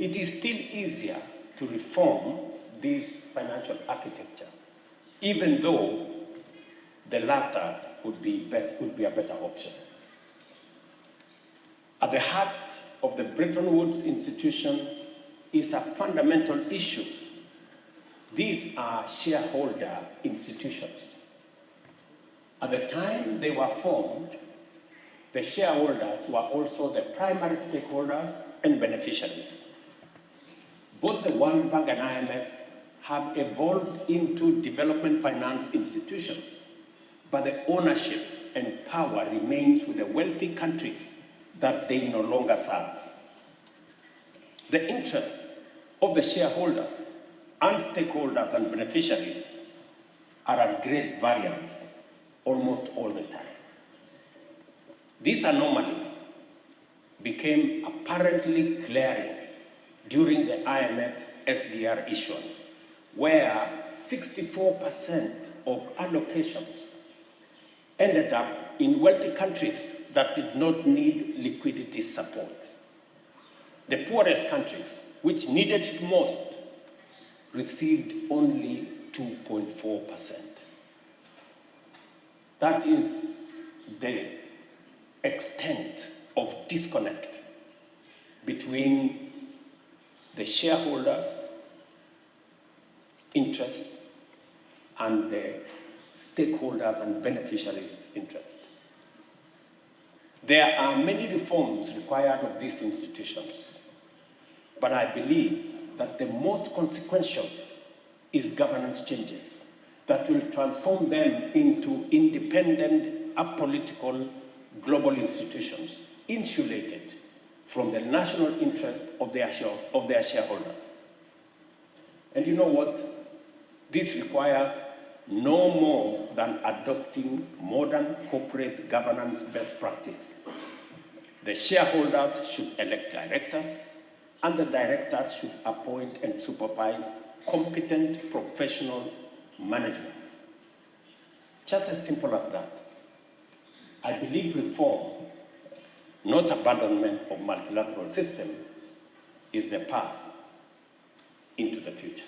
it is still easier to reform this financial architecture, even though the latter would be a better option. At the heart of the Bretton Woods institution is a fundamental issue. These are shareholder institutions. At the time they were formed, the shareholders were also the primary stakeholders and beneficiaries. Both the World Bank and IMF have evolved into development finance institutions, but the ownership and power remains with the wealthy countries that they no longer serve. The interests of the shareholders and stakeholders and beneficiaries are at great variance almost all the time. This anomaly became apparently glaring during the IMF SDR issuance, where 64% of allocations ended up in wealthy countries that did not need liquidity support. The poorest countries, which needed it most, received only 2.4%. That is the extent of disconnect between the shareholders' interests and the stakeholders and beneficiaries' interests. There are many reforms required of these institutions, but I believe that the most consequential is governance changes that will transform them into independent, apolitical global institutions, insulated from the national interest of their shareholders. And you know what? This requires no more than adopting modern corporate governance best practice. The shareholders should elect directors, and the directors should appoint and supervise competent professional management. Just as simple as that. I believe reform, not abandonment of multilateral system, is the path into the future.